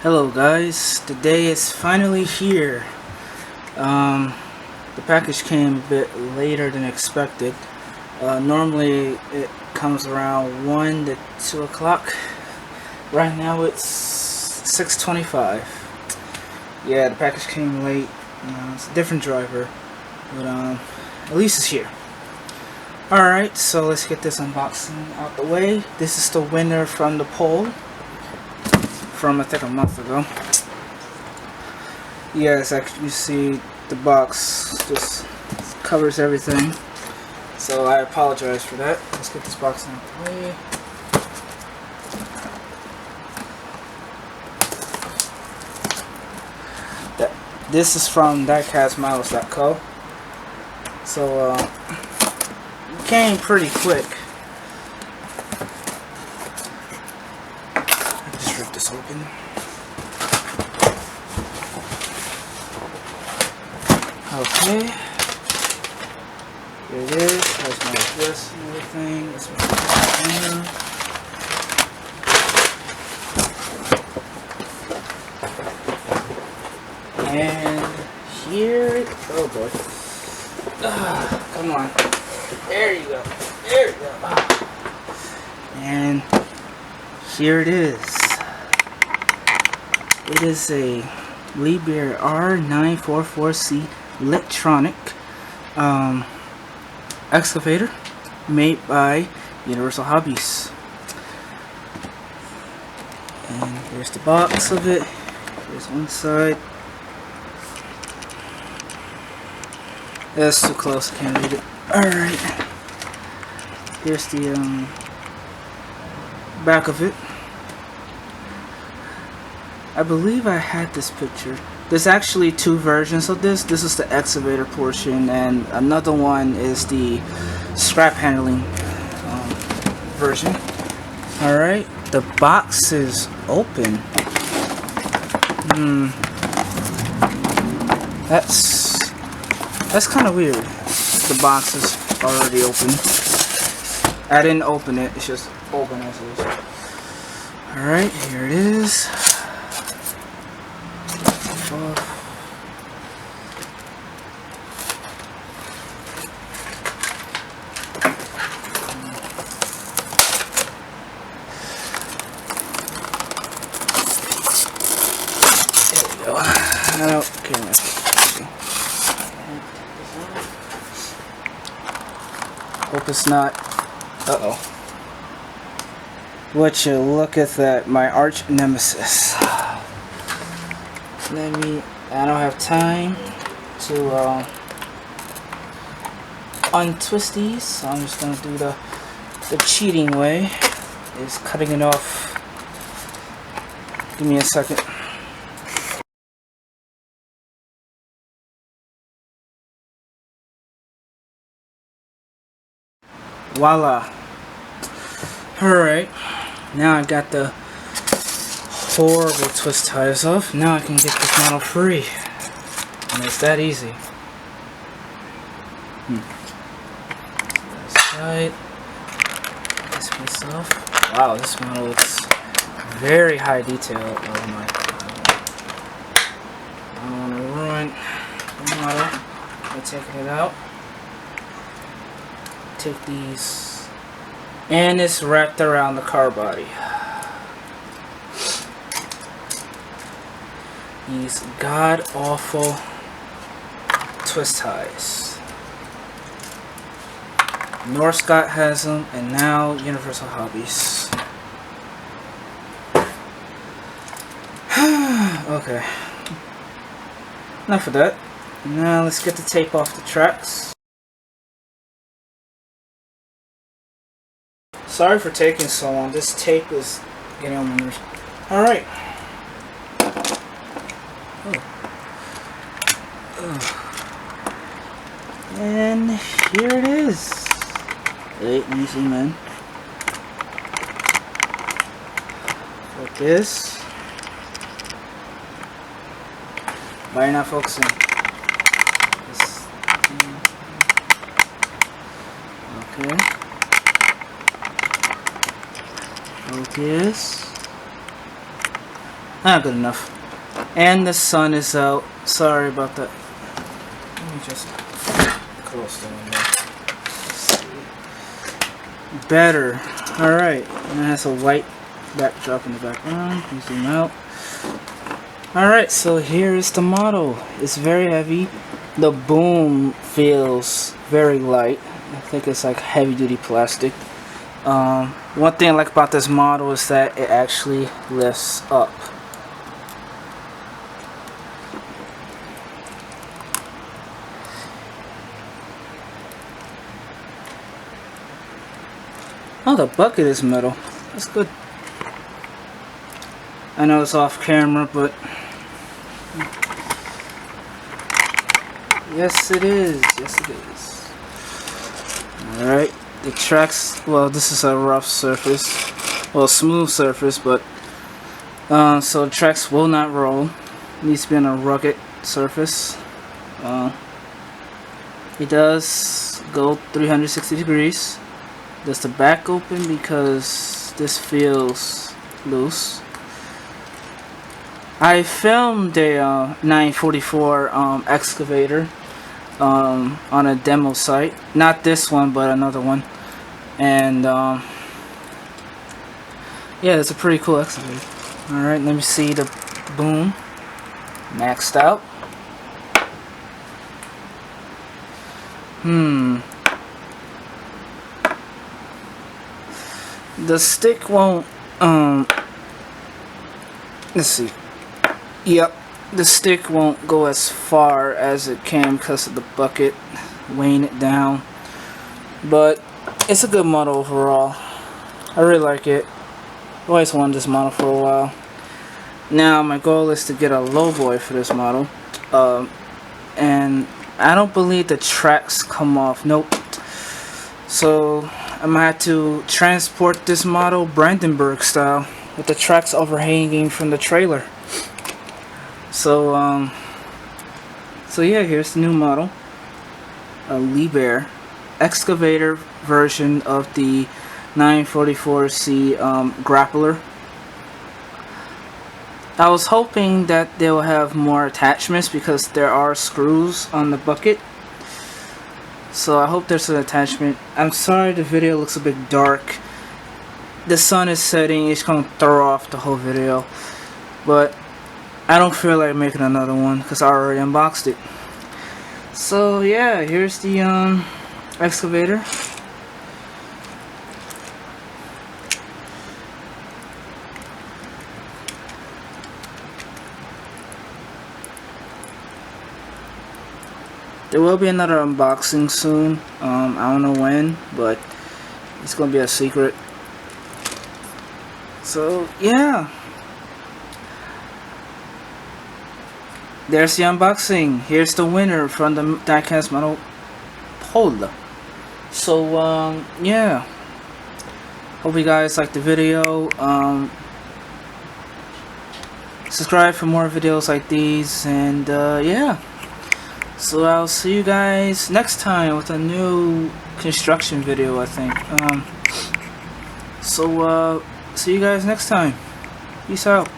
Hello guys, the day is finally here. The package came a bit later than expected. Normally it comes around 1 to 2 o'clock. Right now it's 6:25. Yeah, the package came late. It's a different driver, but at least it's here. Alright, so let's get this unboxing out the way. This is the winner from the poll from I think a month ago. Yes, actually you see the box just covers everything, so I apologize for that. Let's get this box out the way. This is from diecastmodels.co, so it came pretty quick. Just rip this open. Okay, here it is. Has my address and everything. It's my container. And here, oh boy, come on, there you go, there you go. And here it is. It is a Liebherr R944C electronic excavator made by Universal Hobbies. And here's the box of it. Here's one side. That's too close, I can't read it. Alright. Here's the back of it. I believe I had this picture. There's actually two versions of this. This is the excavator portion, and another one is the scrap handling version. Alright, the box is open. That's kind of weird. The box is already open. I didn't open it, it's just open as is. Alright, here it is. There we go. Hope it's not. Uh-oh. Would you look at that, my arch nemesis. I don't have time to untwist these, so I'm just gonna do the cheating way, is cutting it off. Give me a second. Voila. Alright, now I got the horrible twist ties off. Now I can get this model free. And it's that easy. This side. This piece off. Wow, this model looks very high detail. Oh my god. I don't want to ruin the model by taking it out. Take these, and it's wrapped around the car body. These god-awful twist ties. Norscott has them, and now Universal Hobbies. Okay, enough of that. Now let's get the tape off the tracks. Sorry for taking so long. This tape is getting on my nerves. Alright. And here it is. Hey, easy, man. Focus. Why are you not focusing? Okay. Focus. Not good enough. And the sun is out. Sorry about that. Let me just close the window. Better. Alright. And it has a white backdrop in the background. You zoom out. Alright, so here is the model. It's very heavy. The boom feels very light. I think it's like heavy duty plastic. One thing I like about this model is that it actually lifts up. Oh, the bucket is metal. That's good. I know it's off camera, but yes it is. Yes it is. Alright. The tracks, well, this is a rough surface. Well, smooth surface, but so the tracks will not roll. It needs to be on a rugged surface. It does go 360 degrees. Does the back open because this feels loose. I filmed a 944 excavator on a demo site. Not this one, but another one. And yeah, it's a pretty cool excavator. Alright, let me see the boom. Maxed out. The stick won't let's see. Yep, the stick won't go as far as it can because of the bucket weighing it down. But it's a good model overall. I really like it. I've always wanted this model for a while. Now my goal is to get a lowboy for this model. And I don't believe the tracks come off. Nope. So I'm gonna have to transport this model Brandenburg style with the tracks overhanging from the trailer. So yeah, here's the new model. A Liebherr excavator version of the 944C grappler. I was hoping that they'll have more attachments because there are screws on the bucket. So I hope there's an attachment. I'm sorry the video looks a bit dark. The sun is setting, it's gonna throw off the whole video. But I don't feel like making another one because I already unboxed it. So yeah, here's the excavator. There will be another unboxing soon. I don't know when, but it's gonna be a secret. So yeah, there's the unboxing. Here's the winner from the diecast model Pole. So yeah, hope you guys liked the video. Subscribe for more videos like these, and yeah. So I'll see you guys next time with a new construction video, I think. So see you guys next time. Peace out.